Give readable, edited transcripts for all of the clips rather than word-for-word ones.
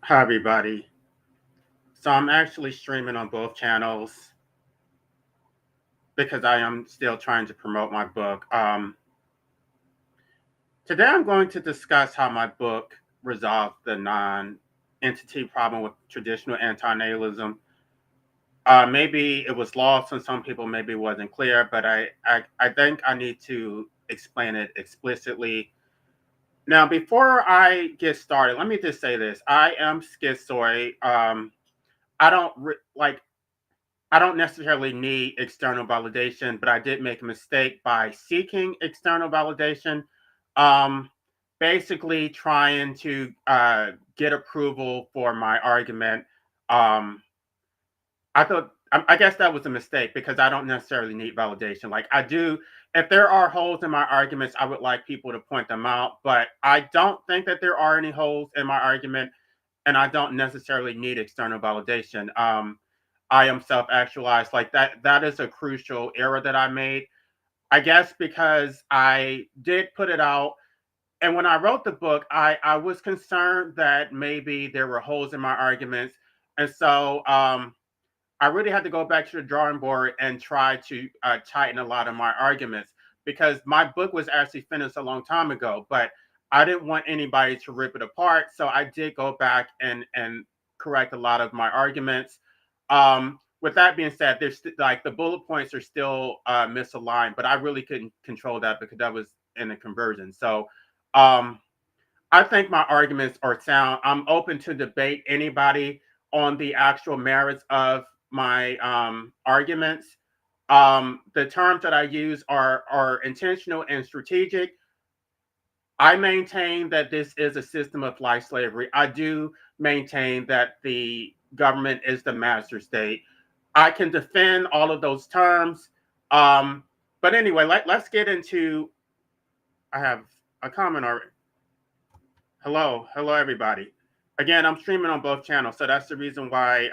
Hi, everybody. So I'm actually streaming on both channels because I am still trying to promote my book. Today, I'm going to discuss how my book resolves the non-entity problem with traditional antinatalism. Maybe it was lost on some people, maybe it wasn't clear, but I think I need to explain it explicitly. Now, before I get started, let me just say this: I am schizoid. I don't like I don't necessarily need external validation, but I did make a mistake by seeking external validation. Um, Basically, trying to get approval for my argument. Um, I guess that was a mistake because I don't necessarily need validation. Like I do, if there are holes in my arguments, I would like people to point them out. But I don't think that there are any holes in my argument, and I don't necessarily need external validation. I am self-actualized. Like that is a crucial error that I made. I guess because I did put it out, and when I wrote the book, I was concerned that maybe there were holes in my arguments, and so I really had to go back to the drawing board and try to tighten a lot of my arguments because my book was actually finished a long time ago, but I didn't want anybody to rip it apart. So I did go back and correct a lot of my arguments. With that being said, there's like the bullet points are still misaligned, but I really couldn't control that because that was in a conversion. So um, I think my arguments are sound. I'm open to debate anybody on the actual merits of my arguments. The terms that I use are intentional and strategic. I maintain that this is a system of life slavery. I do maintain that the government is the master state. I can defend all of those terms. Um, but anyway, let's get into. I have a comment already. Hello, everybody. Again, I'm streaming on both channels, so that's the reason why.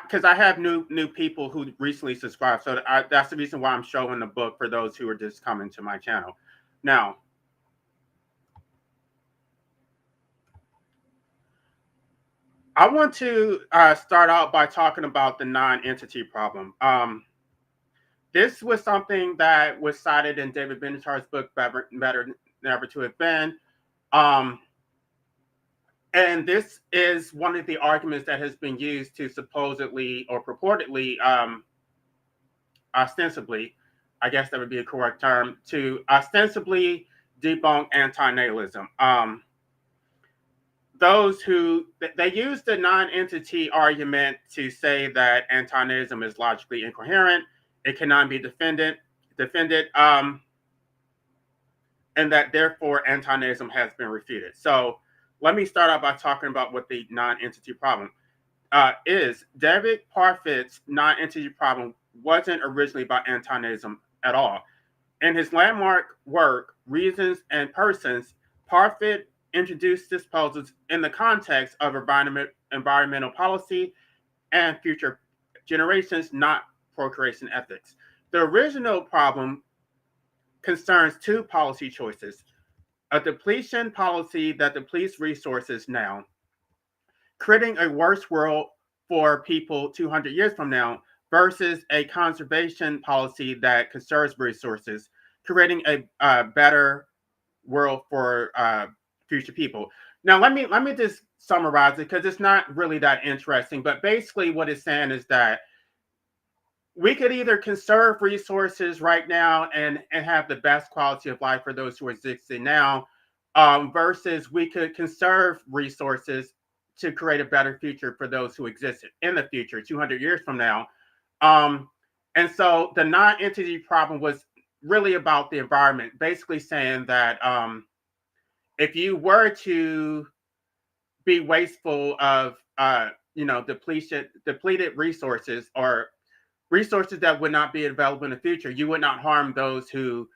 Because I have new people who recently subscribed, so that's the reason why I'm showing the book for those who are just coming to my channel. Now, I want to start out by talking about the non-entity problem. This was something that was cited in David Benatar's book, Better Never to Have Been. Um, And this is one of the arguments that has been used to supposedly or purportedly, ostensibly, I guess that would be a correct term, to ostensibly debunk antinatalism. Those who they use the non-entity argument to say that antinatalism is logically incoherent, it cannot be defended, and that therefore antinatalism has been refuted. So let me start out by talking about what the non-entity problem is. David Parfit's non-entity problem wasn't originally about antinatalism at all. In his landmark work, Reasons and Persons, Parfit introduced disposals in the context of environmental policy and future generations, not procreation ethics. The original problem concerns two policy choices: a depletion policy that depletes resources now, creating a worse world for people 200 years from now, versus a conservation policy that conserves resources, creating a better world for future people. Now, let me just summarize it because it's not really that interesting. But basically, what it's saying is that we could either conserve resources right now and have the best quality of life for those who are existing now, versus we could conserve resources to create a better future for those who exist in the future 200 years from now. um, and so the non-entity problem was really about the environment, basically saying that if you were to be wasteful of depleted resources or resources that would not be available in the future, you would not harm those who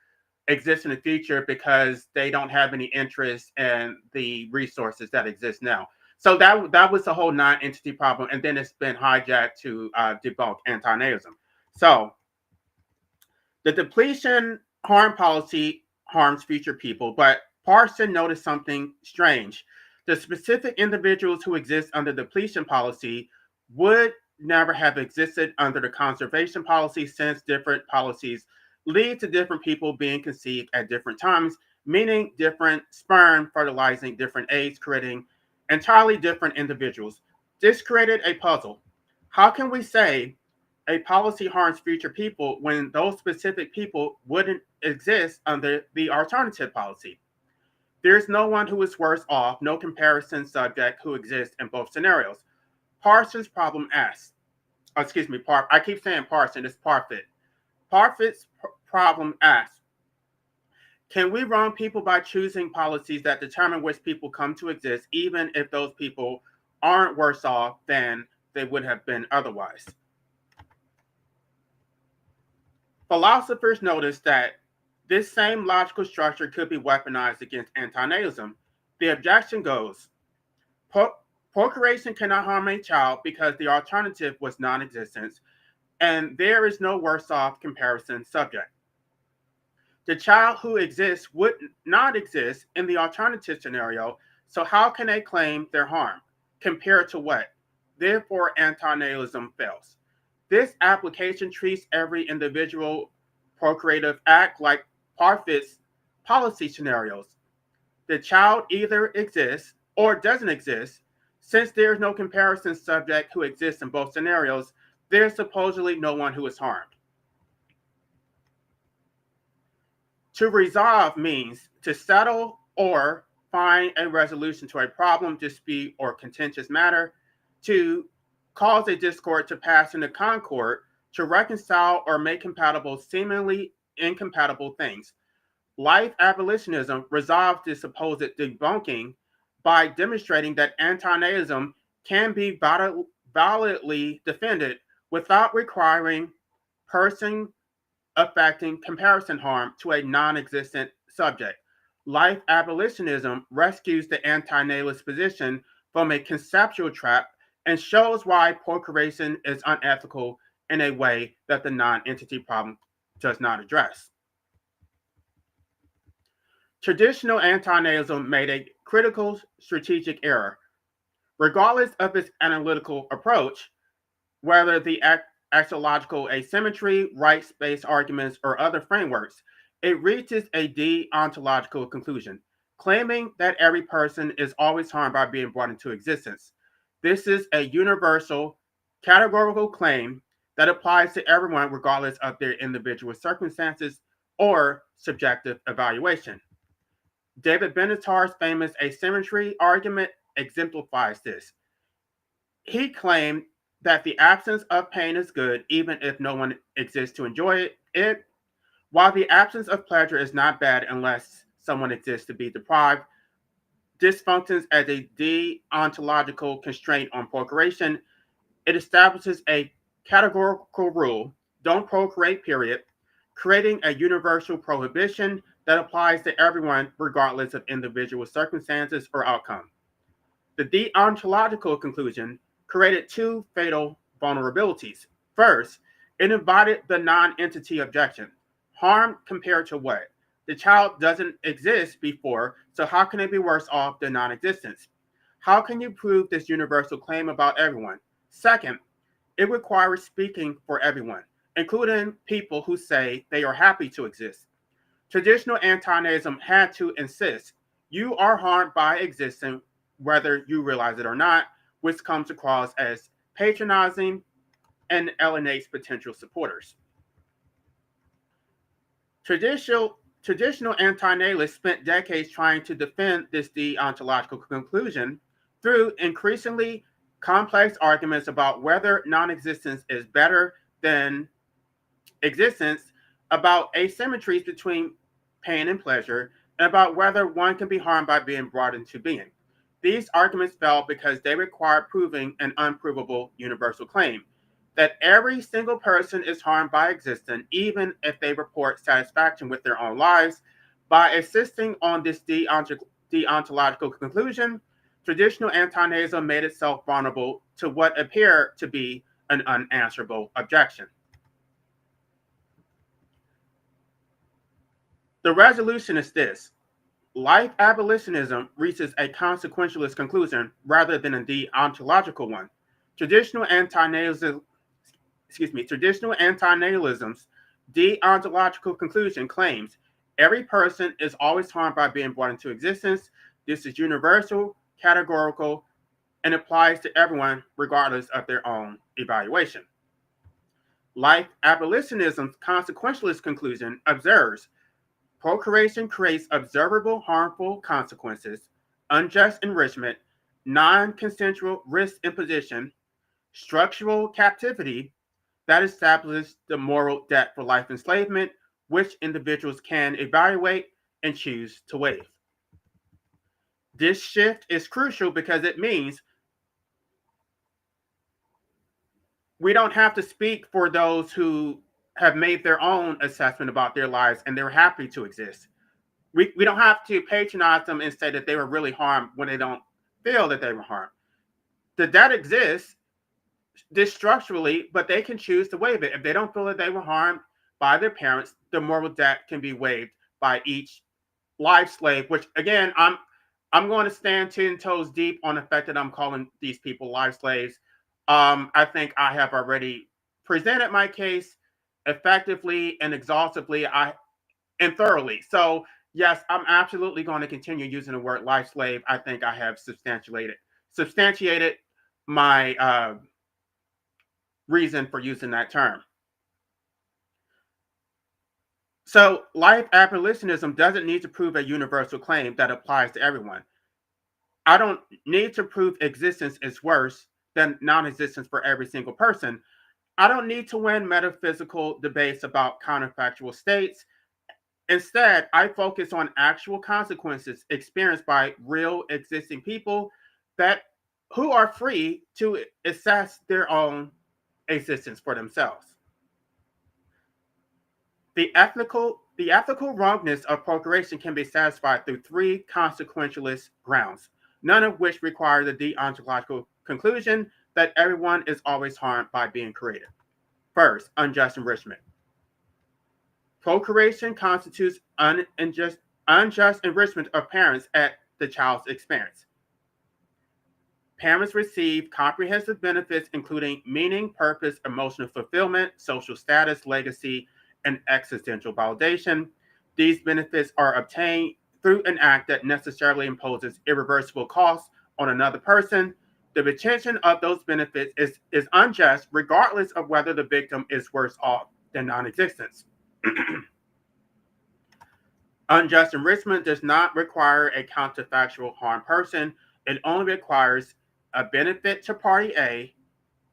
exist in the future because they don't have any interest in the resources that exist now. So that was the whole non-entity problem, and then it's been hijacked to debunk antinatalism. So the depletion harm policy harms future people, but Parson noticed something strange. The specific individuals who exist under the depletion policy would never have existed under the conservation policy, since different policies lead to different people being conceived at different times, meaning different sperm fertilizing different eggs, creating entirely different individuals. This created a puzzle. How can we say a policy harms future people when those specific people wouldn't exist under the alternative policy? There's no one who is worse off, no comparison subject who exists in both scenarios. Parsons' problem asks, I keep saying Parson, it's Parfit. Parfit's problem asks, can we wrong people by choosing policies that determine which people come to exist, even if those people aren't worse off than they would have been otherwise? Philosophers notice that this same logical structure could be weaponized against antinatalism. The objection goes, procreation cannot harm a child because the alternative was non-existence, and there is no worse off comparison subject. The child who exists would not exist in the alternative scenario, so how can they claim their harm? Compared to what? Therefore, antinatalism fails. This application treats every individual procreative act like Parfit's policy scenarios. The child either exists or doesn't exist. Since there is no comparison subject who exists in both scenarios, there's supposedly no one who is harmed. To resolve means to settle or find a resolution to a problem, dispute, or contentious matter, to cause a discord to pass into concord, to reconcile or make compatible seemingly incompatible things. Life abolitionism resolved this supposed debunking by demonstrating that antinatalism can be validly defended without requiring person affecting comparison harm to a non-existent subject. Life abolitionism rescues the antinatalist position from a conceptual trap and shows why procreation is unethical in a way that the non-entity problem does not address. Traditional antinatalism made a critical strategic error. Regardless of its analytical approach, whether the axiological asymmetry, rights-based arguments, or other frameworks, it reaches a deontological conclusion, claiming that every person is always harmed by being brought into existence. This is a universal, categorical claim that applies to everyone regardless of their individual circumstances or subjective evaluation. David Benatar's famous asymmetry argument exemplifies this. He claimed that the absence of pain is good even if no one exists to enjoy it, while the absence of pleasure is not bad unless someone exists to be deprived. This functions as a deontological constraint on procreation. It establishes a categorical rule, don't procreate, period, creating a universal prohibition that applies to everyone regardless of individual circumstances or outcome. The deontological conclusion created two fatal vulnerabilities. First, it invited the non-entity objection. Harm compared to what? The child doesn't exist before, so how can it be worse off than non-existence? How can you prove this universal claim about everyone? Second, it requires speaking for everyone, including people who say they are happy to exist. Traditional antinatalism had to insist you are harmed by existing, whether you realize it or not, which comes across as patronizing and alienates potential supporters. Traditional antinatalists spent decades trying to defend this deontological conclusion through increasingly complex arguments about whether non-existence is better than existence, about asymmetries between pain and pleasure, and about whether one can be harmed by being brought into being. These arguments failed because they required proving an unprovable universal claim that every single person is harmed by existence, even if they report satisfaction with their own lives. By insisting on this deontological conclusion, traditional antinatalism made itself vulnerable to what appeared to be an unanswerable objection. The resolution is this. Life abolitionism reaches a consequentialist conclusion rather than a deontological one. Traditional antinatalism, traditional antinatalism's deontological conclusion claims every person is always harmed by being brought into existence. This is universal, categorical, and applies to everyone regardless of their own evaluation. Life abolitionism's consequentialist conclusion observes procreation creates observable harmful consequences, unjust enrichment, non consensual risk imposition, structural captivity that establishes the moral debt for life enslavement, which individuals can evaluate and choose to waive. This shift is crucial because it means we don't have to speak for those who have made their own assessment about their lives and they're happy to exist. We don't have to patronize them and say that they were really harmed when they don't feel that they were harmed. The debt exists structurally, but they can choose to waive it. If they don't feel that they were harmed by their parents, the moral debt can be waived by each life slave, which again, I'm going to stand 10 toes deep on the fact that I'm calling these people life slaves. I think I have already presented my case effectively and exhaustively and thoroughly. So yes, I'm absolutely going to continue using the word life slave. I think I have substantiated my reason for using that term. So life abolitionism doesn't need to prove a universal claim that applies to everyone. I don't need to prove existence is worse than non-existence for every single person. I don't need to win metaphysical debates about counterfactual states. Instead, I focus on actual consequences experienced by real existing people that who are free to assess their own existence for themselves. The ethical wrongness of procreation can be satisfied through three consequentialist grounds, none of which require the deontological conclusion that everyone is always harmed by being created. First, unjust enrichment. Procreation constitutes unjust enrichment of parents at the child's expense. Parents receive comprehensive benefits, including meaning, purpose, emotional fulfillment, social status, legacy, and existential validation. These benefits are obtained through an act that necessarily imposes irreversible costs on another person. The retention of those benefits is unjust, regardless of whether the victim is worse off than non existence. Unjust enrichment does not require a counterfactual harm person. It only requires a benefit to party A,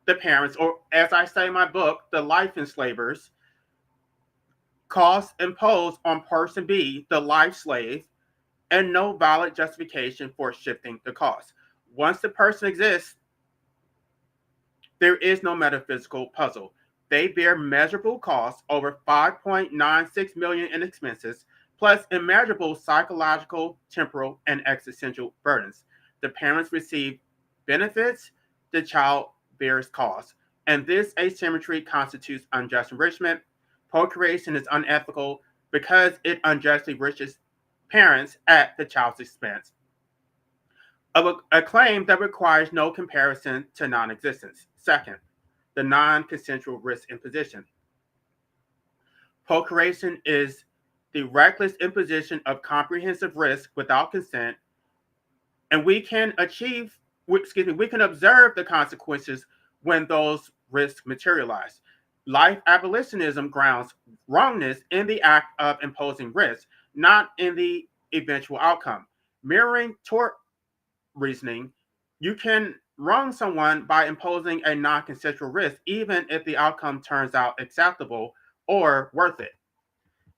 the parents, or as I say in my book, the life enslavers, costs imposed on person B, the life slave, and no valid justification for shifting the cost. Once the person exists, there is no metaphysical puzzle. They bear measurable costs, over 5.96 million in expenses, plus immeasurable psychological, temporal, and existential burdens. The parents receive benefits, the child bears costs. And this asymmetry constitutes unjust enrichment. Procreation is unethical because it unjustly enriches parents at the child's expense of a claim that requires no comparison to non existence. Second, the non consensual risk imposition. Procreation is the reckless imposition of comprehensive risk without consent, and we can we can observe the consequences when those risks materialize. Life abolitionism grounds wrongness in the act of imposing risk, not in the eventual outcome. Mirroring tort reasoning, you can wrong someone by imposing a non consensual risk, even if the outcome turns out acceptable or worth it.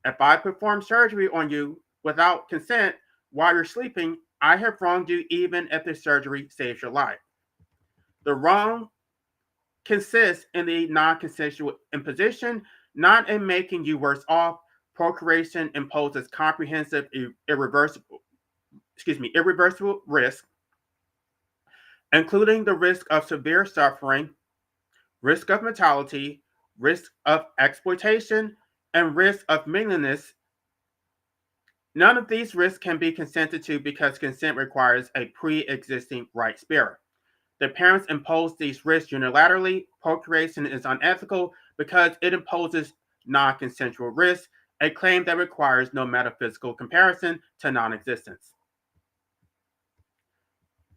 If I perform surgery on you without consent while you're sleeping, I have wronged you even if the surgery saves your life. The wrong consists in the non consensual imposition, not in making you worse off. Procreation imposes comprehensive, irreversible risk, including the risk of severe suffering, risk of mortality, risk of exploitation, and risk of meaninglessness None of these risks can be consented to because consent requires a pre-existing rights bearer. The parents impose these risks unilaterally. Procreation is unethical because it imposes non-consensual risks, a claim that requires no metaphysical comparison to non-existence.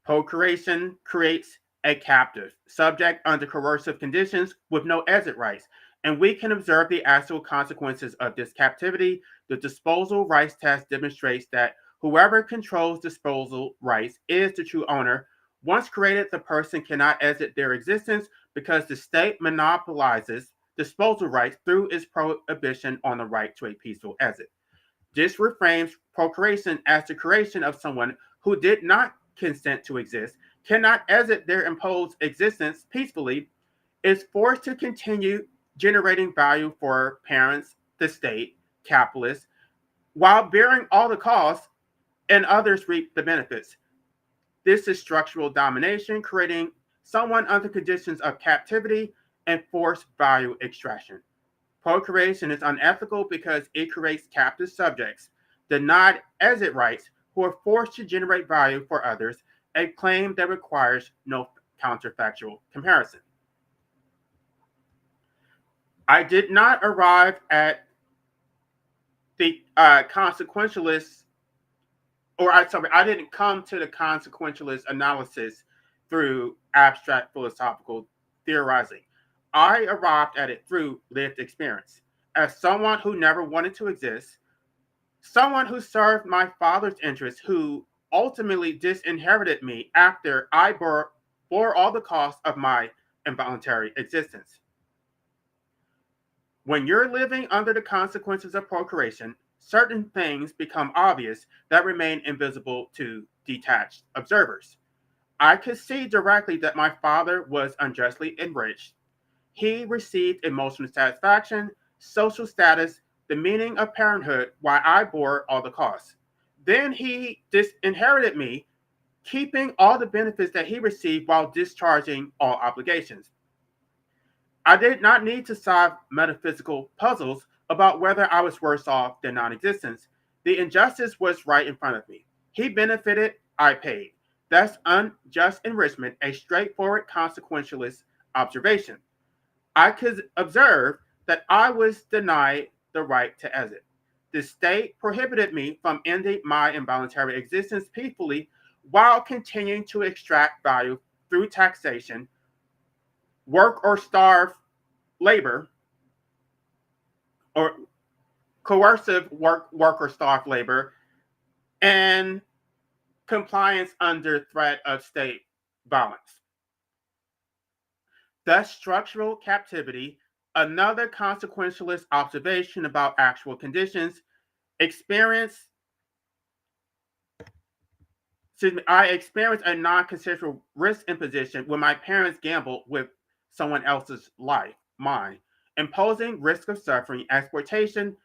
Procreation creates a captive, subject under coercive conditions with no exit rights, and we can observe the actual consequences of this captivity. The disposal rights test demonstrates that whoever controls disposal rights is the true owner. Once created, the person cannot exit their existence because the state monopolizes disposal rights through its prohibition on the right to a peaceful exit. This reframes procreation as the creation of someone who did not consent to exist, cannot exit their imposed existence peacefully, is forced to continue generating value for parents, the state, capitalists, while bearing all the costs, and others reap the benefits. This is structural domination, creating someone under conditions of captivity and forced value extraction. Procreation is unethical because it creates captive subjects, denied exit rights, who are forced to generate value for others, a claim that requires no counterfactual comparison. I did not arrive at the consequentialist, I didn't come to the consequentialist analysis through abstract philosophical theorizing. I arrived at it through lived experience. As someone who never wanted to exist, someone who served my father's interests, who ultimately disinherited me after I bore all the costs of my involuntary existence. When you're living under the consequences of procreation, certain things become obvious that remain invisible to detached observers. I could see directly that my father was unjustly enriched. He received emotional satisfaction, social status, the meaning of parenthood, while I bore all the costs. Then he disinherited me, keeping all the benefits that he received while discharging all obligations. I did not need to solve metaphysical puzzles about whether I was worse off than non existence. The injustice was right in front of me. He benefited, I paid. That's unjust enrichment, a straightforward consequentialist observation. I could observe that I was denied the right to exit. The state prohibited me from ending my involuntary existence peacefully while continuing to extract value through taxation, work or starve labor, or coercive work or starve labor, and compliance under threat of state violence. Thus, structural captivity, another consequentialist observation about actual conditions, experience, I experienced a non-consensual risk imposition when my parents gambled with someone else's life, mine, imposing risk of suffering, exploitation,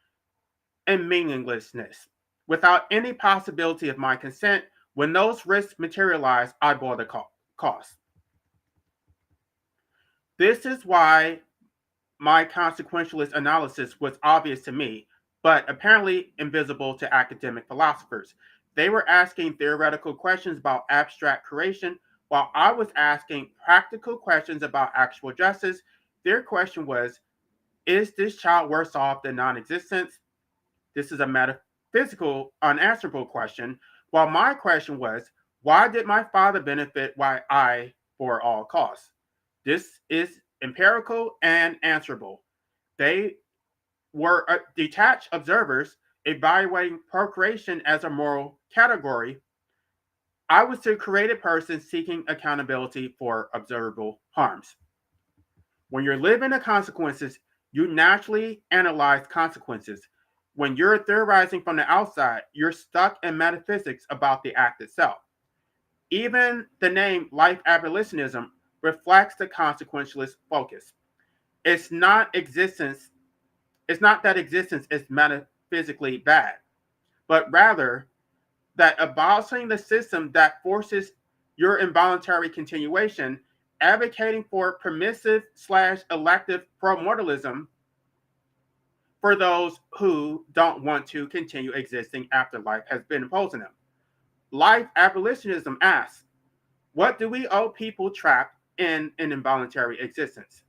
and meaninglessness. Without any possibility of my consent, when those risks materialize, I bore the cost. This is why my consequentialist analysis was obvious to me, but apparently invisible to academic philosophers. They were asking theoretical questions about abstract creation, while I was asking practical questions about actual justice. Their question was, is this child worse off than non existence? This is a metaphysical, unanswerable question, while my question was, why did my father benefit while I bore all costs? This is empirical and answerable. They were detached observers evaluating procreation as a moral category. I was the created person seeking accountability for observable harms. When you're living the consequences, you naturally analyze consequences. When you're theorizing from the outside, you're stuck in metaphysics about the act itself. Even the name life abolitionism reflects the consequentialist focus. It's not existence, it's not that existence is metaphysically bad, but rather that abolishing the system that forces your involuntary continuation, advocating for permissive slash elective promortalism, for those who don't want to continue existing after life has been imposed on them. Life abolitionism asks, what do we owe people trapped in an involuntary existence?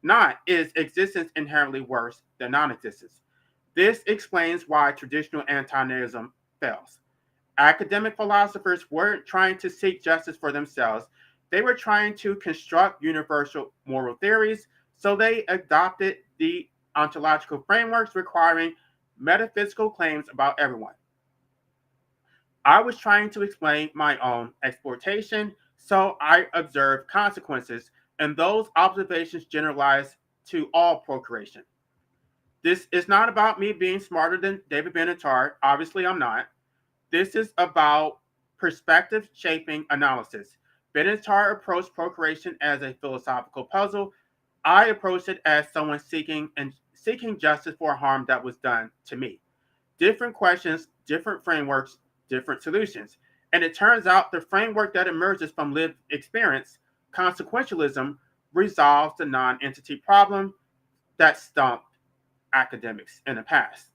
Not, is existence inherently worse than non existence? This explains why traditional antinatalism fails. Academic philosophers weren't trying to seek justice for themselves, they were trying to construct universal moral theories, so they adopted the ontological frameworks requiring metaphysical claims about everyone. I was trying to explain my own exploitation, so I observed consequences, and those observations generalized to all procreation. This is not about me being smarter than David Benatar. Obviously, I'm not. This is about perspective shaping analysis. Benatar approached procreation as a philosophical puzzle. I approached it as someone seeking justice for harm that was done to me. Different questions, different frameworks, different solutions. And it turns out the framework that emerges from lived experience, consequentialism, resolves the non-entity problem that stumped academics in the past.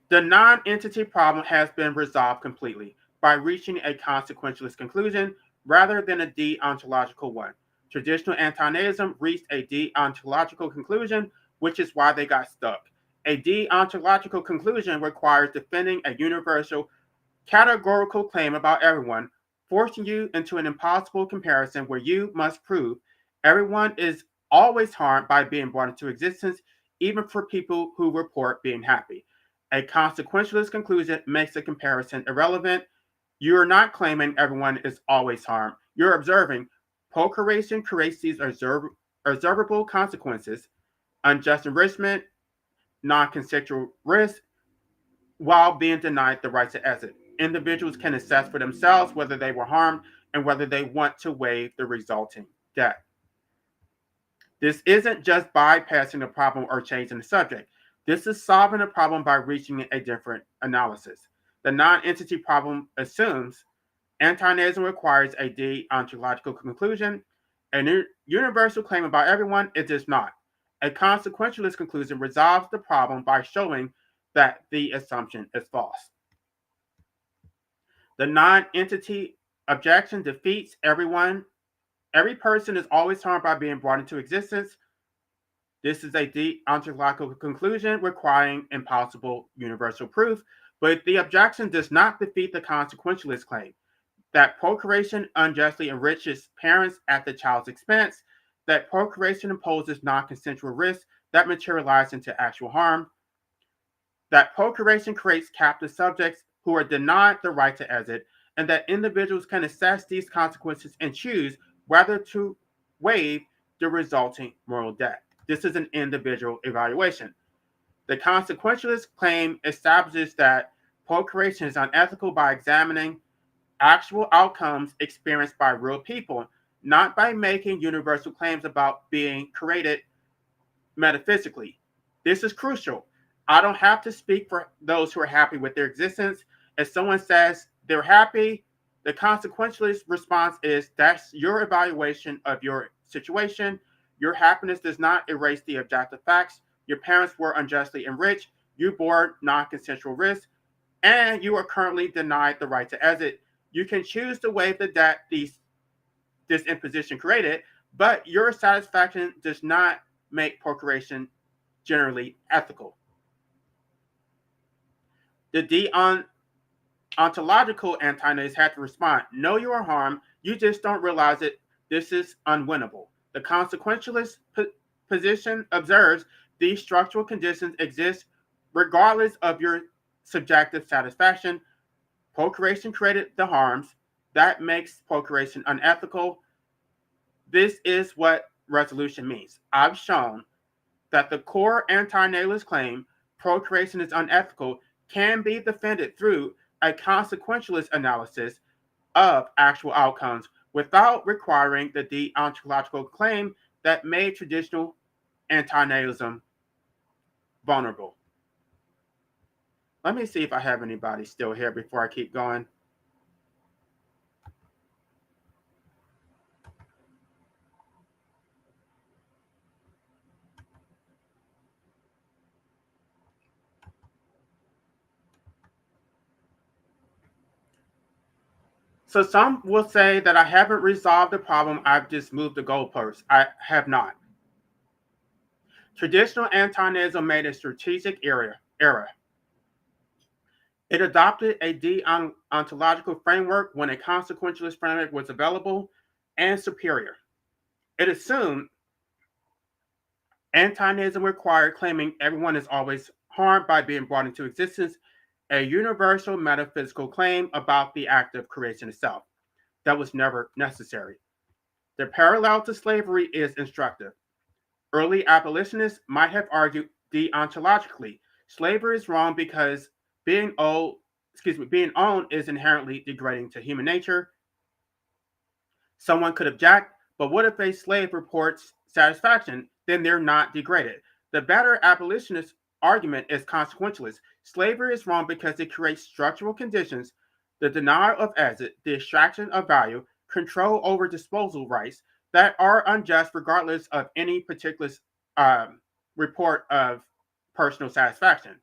The non-entity problem has been resolved completely by reaching a consequentialist conclusion rather than a deontological one. Traditional antinatalism reached a deontological conclusion, which is why they got stuck. A deontological conclusion requires defending a universal categorical claim about everyone, forcing you into an impossible comparison where you must prove everyone is always harmed by being brought into existence, even for people who report being happy. A consequentialist conclusion makes the comparison irrelevant. You're not claiming everyone is always harmed. You're observing procreation creates these observable consequences, unjust enrichment, non-consensual risk, while being denied the right to exit. Individuals can assess for themselves whether they were harmed and whether they want to waive the resulting debt. This isn't just bypassing the problem or changing the subject. This is solving the problem by reaching a different analysis. The non-entity problem assumes antinatalism requires a deontological conclusion. A universal claim about everyone, it does not. A consequentialist conclusion resolves the problem by showing that the assumption is false. The non-entity objection defeats everyone. Every person is always harmed by being brought into existence. This is a deontological conclusion requiring impossible universal proof, but the objection does not defeat the consequentialist claim that procreation unjustly enriches parents at the child's expense, that procreation imposes non-consensual risks that materialize into actual harm, that procreation creates captive subjects who are denied the right to exit, and that individuals can assess these consequences and choose whether to waive the resulting moral debt. This is an individual evaluation. The consequentialist claim establishes that procreation is unethical by examining actual outcomes experienced by real people, not by making universal claims about being created metaphysically. This is crucial. I don't have to speak for those who are happy with their existence. If someone says they're happy, the consequentialist response is that's your evaluation of your situation. Your happiness does not erase the objective facts. Your parents were unjustly enriched. You bore non-consensual risk, and you are currently denied the right to exit. You can choose to waive the debt this imposition created, but your satisfaction does not make procreation generally ethical. The deontological antagonists had to respond, no, you are harmed, you just don't realize it, this is unwinnable. The consequentialist position observes these structural conditions exist regardless of your subjective satisfaction. Procreation created the harms. That makes procreation unethical. This is what resolution means. I've shown that the core anti-natalist claim, procreation is unethical, can be defended through a consequentialist analysis of actual outcomes without requiring the deontological claim that made traditional anti-natalism vulnerable. Let me see if I have anybody still here before I keep going. So some will say that I haven't resolved the problem, I've just moved the goalposts. I have not. Traditional anti-Nazism made a strategic error. It adopted a deontological framework when a consequentialist framework was available and superior. It assumed anti-Nazism required claiming everyone is always harmed by being brought into existence, a universal metaphysical claim about the act of creation itself. That was never necessary. The parallel to slavery is instructive. Early abolitionists might have argued deontologically, slavery is wrong because being owned is inherently degrading to human nature. Someone could object, but what if a slave reports satisfaction? Then they're not degraded. The better abolitionist argument is consequentialist. Slavery is wrong because it creates structural conditions, the denial of exit, the extraction of value, control over disposal rights that are unjust regardless of any particular report of personal satisfaction.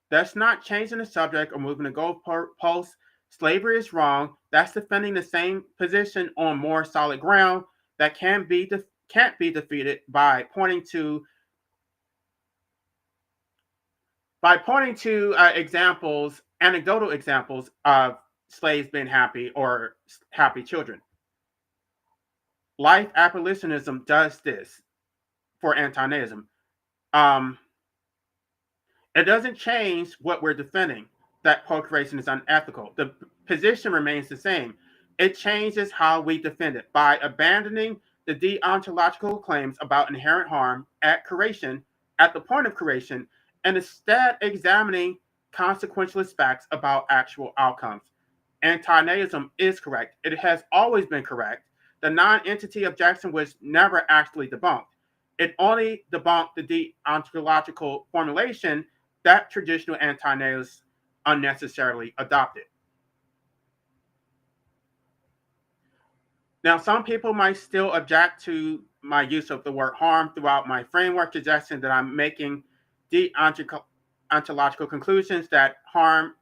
That's not changing the subject or moving the goalposts. Slavery is wrong. That's defending the same position on more solid ground that can't be defeated by pointing to examples, anecdotal examples of slaves being happy or happy children. Life abolitionism does this for anti-Nazism. Um, It doesn't change what we're defending, that procreation is unethical. The position remains the same. It changes how we defend it by abandoning the deontological claims about inherent harm at creation, at the point of creation, and instead examining consequentialist facts about actual outcomes. Anti-Nazism is correct. It has always been correct. The non-entity objection was never actually debunked. It only debunked the deontological formulation that traditional anti-Nazis unnecessarily adopted. Now, some people might still object to my use of the word harm throughout my framework, suggesting that I'm making deontological conclusions that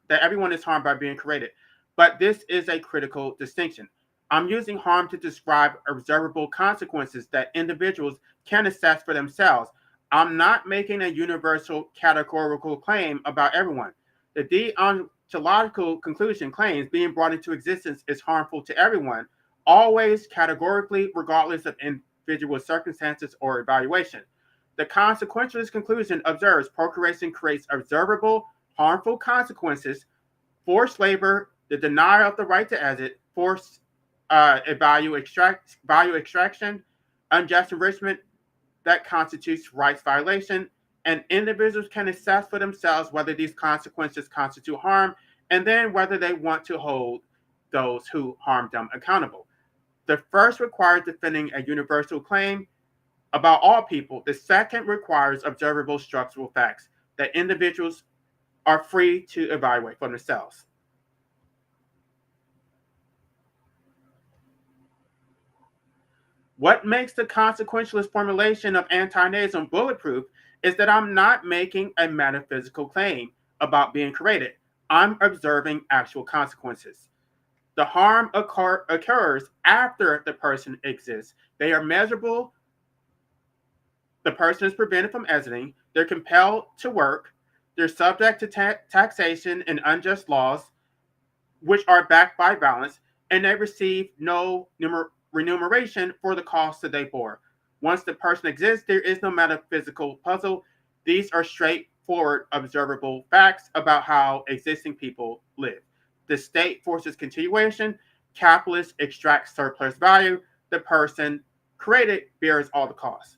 everyone is harmed by being created. But this is a critical distinction. I'm using harm to describe observable consequences that individuals can assess for themselves. I'm not making a universal categorical claim about everyone. The deontological conclusion claims being brought into existence is harmful to everyone, always categorically, regardless of individual circumstances or evaluation. The consequentialist conclusion observes procreation creates observable, harmful consequences: forced labor, the denial of the right to exit, forced value extraction, unjust enrichment that constitutes rights violation, and individuals can assess for themselves whether these consequences constitute harm, and then whether they want to hold those who harmed them accountable. The first requires defending a universal claim about all people. The second requires observable structural facts that individuals are free to evaluate for themselves. What makes the consequentialist formulation of anti-Nazism bulletproof is that I'm not making a metaphysical claim about being created. I'm observing actual consequences. The harm occurs after the person exists. They are measurable. The person is prevented from exiting. They're compelled to work. They're subject to taxation and unjust laws, which are backed by violence, and they receive no remuneration for the costs that they bore. Once the person exists, there is no metaphysical puzzle. These are straightforward, observable facts about how existing people live. The state forces continuation. Capitalists extract surplus value. The person created bears all the costs.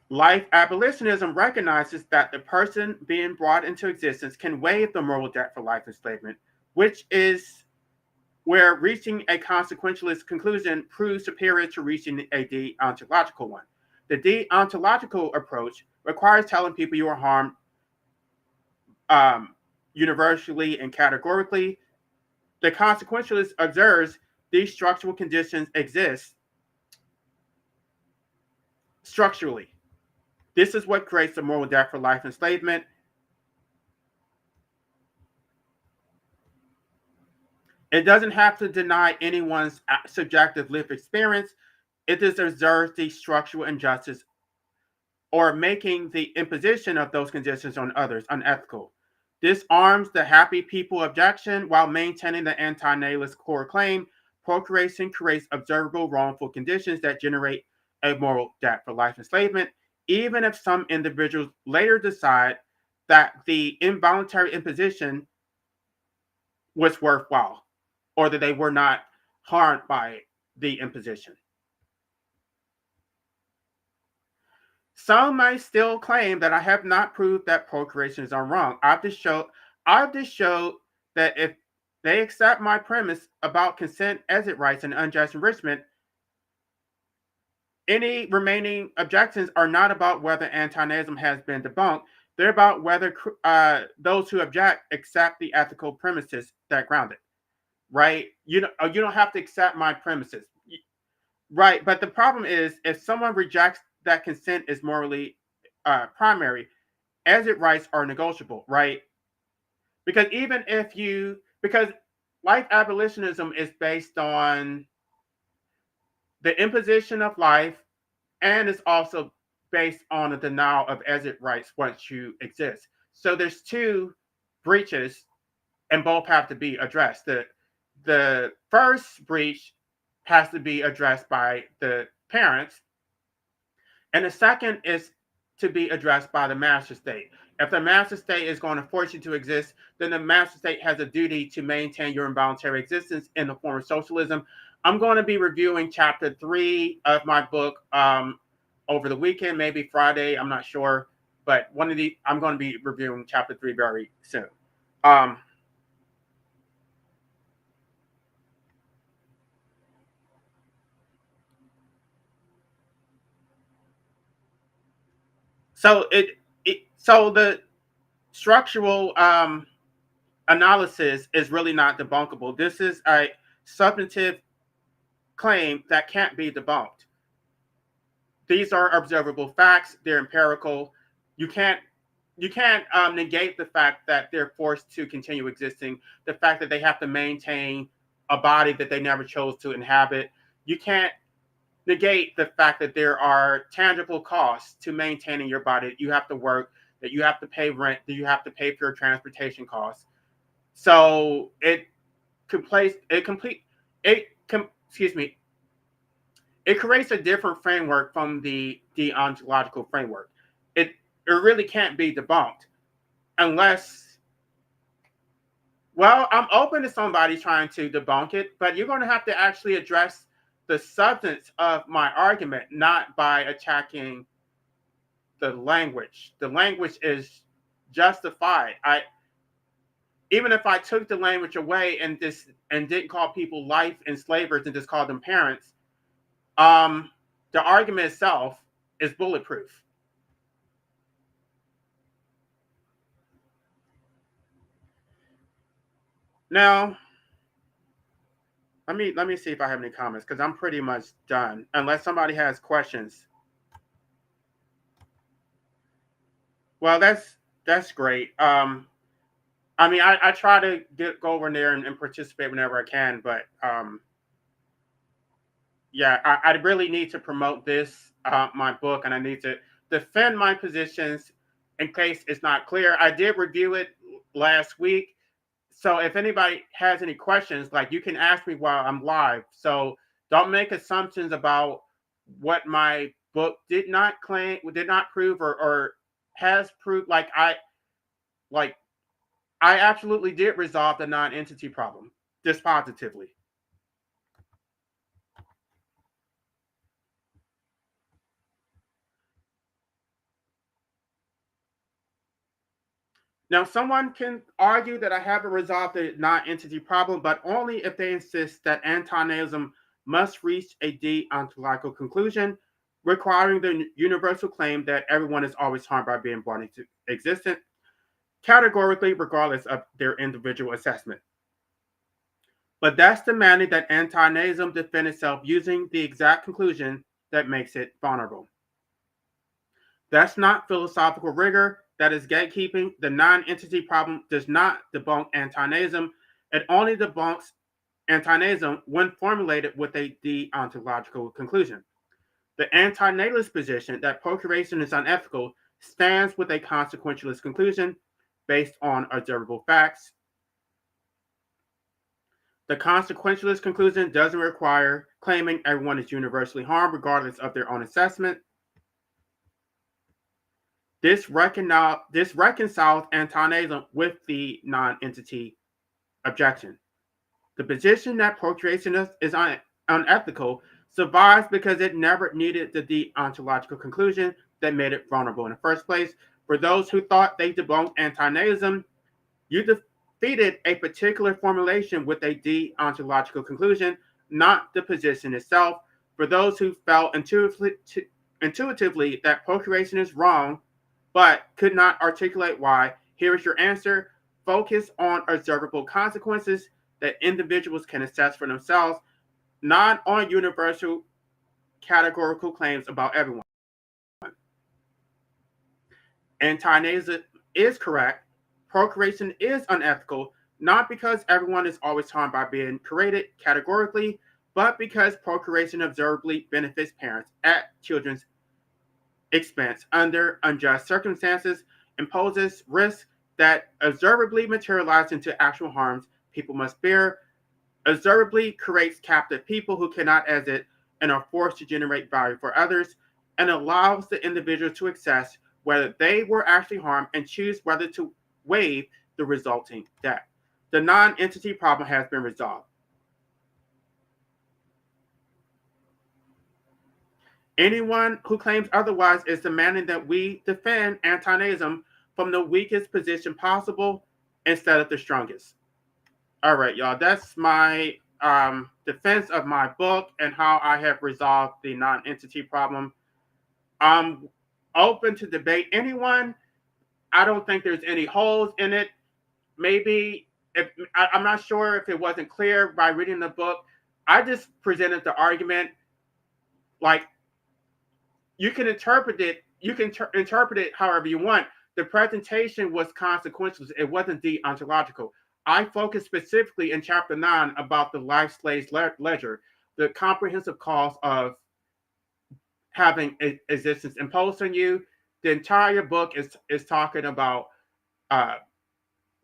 Life abolitionism recognizes that the person being brought into existence can waive the moral debt for life enslavement, which is where reaching a consequentialist conclusion proves superior to reaching a deontological one. The deontological approach requires telling people you are harmed universally and categorically. The consequentialist observes these structural conditions exist structurally. This is what creates the moral debt for life enslavement. It doesn't have to deny anyone's subjective lived experience. It just observes the structural injustice or making the imposition of those conditions on others unethical. This arms the happy people objection while maintaining the anti-natalist core claim procreation creates observable wrongful conditions that generate a moral debt for life enslavement, even if some individuals later decide that the involuntary imposition was worthwhile or that they were not harmed by the imposition. Some may still claim that I have not proved that procreation is wrong. I've just showed that if they accept my premise about consent, exit rights, and unjust enrichment, any remaining objections are not about whether anti-Nazism has been debunked. They're about whether those who object accept the ethical premises that ground it. Right? You don't have to accept my premises. Right, but the problem is if someone rejects that consent is morally primary, exit rights are negotiable, right? Because because life abolitionism is based on the imposition of life and is also based on a denial of exit rights once you exist. So there's two breaches and both have to be addressed. The first breach has to be addressed by the parents, and the second is to be addressed by the master state. If the master state is going to force you to exist, then the master state has a duty to maintain your involuntary existence in the form of socialism. I'm going to be reviewing chapter 3 of my book over the weekend, maybe Friday, I'm not sure. But I'm going to be reviewing chapter 3 very soon. Um, so the structural analysis is really not debunkable. This is a substantive claim that can't be debunked. These are observable facts. They're empirical. You can't negate the fact that they're forced to continue existing. The fact that they have to maintain a body that they never chose to inhabit. You can't negate the fact that there are tangible costs to maintaining your body. You have to work. That you have to pay rent. That you have to pay for your transportation costs. So excuse me, it creates a different framework from the deontological framework. It really can't be debunked unless, well, I'm open to somebody trying to debunk it, but you're going to have to actually address the substance of my argument, not by attacking the language. The language is justified. Even if I took the language away and didn't call people life enslavers and just called them parents, the argument itself is bulletproof. Now, let me see if I have any comments because I'm pretty much done. Unless somebody has questions. Well, that's great. I try to go over there and participate whenever I can, but yeah, I really need to promote this my book, and I need to defend my positions in case it's not clear. I did review it last week, so if anybody has any questions, like you can ask me while I'm live. So don't make assumptions about what my book did not claim, did not prove, or has proved. Like I absolutely did resolve the non-entity problem dispositively. Now, someone can argue that I haven't resolved the non-entity problem, but only if they insist that anti-Nazism must reach a deontological conclusion, requiring the universal claim that everyone is always harmed by being born into existence, categorically, regardless of their individual assessment. But that's demanding that anti-Nazism defend itself using the exact conclusion that makes it vulnerable. That's not philosophical rigor. That is gatekeeping. The non-entity problem does not debunk anti-Nazism. It only debunks antinatalism when formulated with a deontological conclusion. The antinatalist position that procreation is unethical stands with a consequentialist conclusion based on observable facts. The consequentialist conclusion doesn't require claiming everyone is universally harmed regardless of their own assessment. This reconciles antinatalism with the non-entity objection. The position that procreation is unethical survives because it never needed the deontological conclusion that made it vulnerable in the first place. For those who thought they debunked antinatalism, you defeated a particular formulation with a deontological conclusion, not the position itself. For those who felt intuitively that procreation is wrong, but could not articulate why, here is your answer. Focus on observable consequences that individuals can assess for themselves, not on universal categorical claims about everyone. Antinatalism is correct. Procreation is unethical, not because everyone is always harmed by being created categorically, but because procreation observably benefits parents at children's expense under unjust circumstances, imposes risks that observably materialize into actual harms people must bear, observably creates captive people who cannot exit and are forced to generate value for others, and allows the individual to assess whether they were actually harmed and choose whether to waive the resulting debt. The non-entity problem has been resolved. Anyone who claims otherwise is demanding that we defend antinatalism from the weakest position possible instead of the strongest. All right, y'all. That's my defense of my book and how I have resolved the non-entity problem. I'm open to debate. Anyone? I don't think there's any holes in it. Maybe if I'm not sure if it wasn't clear by reading the book. I just presented the argument like you can interpret it. You can interpret it however you want. The presentation was consequential. It wasn't deontological. I focused specifically in chapter 9 about the life slaves ledger, the comprehensive cost of having existence imposed on you. The entire book is talking about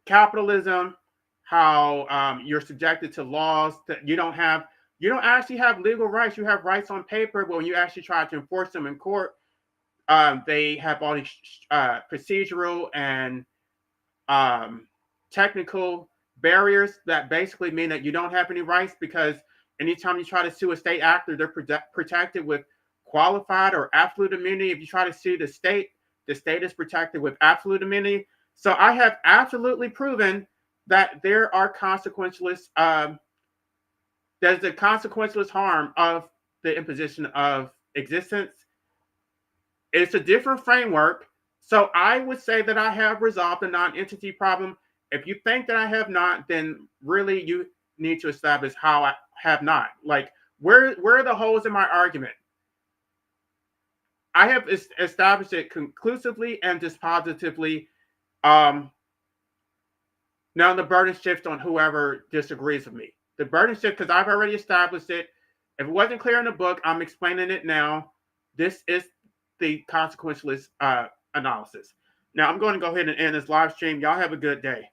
capitalism, how you're subjected to laws that you don't have. You don't actually have legal rights. You have rights on paper, but when you actually try to enforce them in court, they have all these procedural and technical barriers that basically mean that you don't have any rights because anytime you try to sue a state actor, they're protected with qualified or absolute immunity. If you try to sue the state is protected with absolute immunity. So I have absolutely proven that there are consequentialist, there's the consequentialist harm of the imposition of existence. It's a different framework. So I would say that I have resolved the non-entity problem. If you think that I have not, then really you need to establish how I have not. Like, where are the holes in my argument? I have established it conclusively and dispositively. Now the burden shifts on whoever disagrees with me. The burden shifts because I've already established it. If it wasn't clear in the book, I'm explaining it now. This is the consequentialist analysis. Now I'm going to go ahead and end this live stream. Y'all have a good day.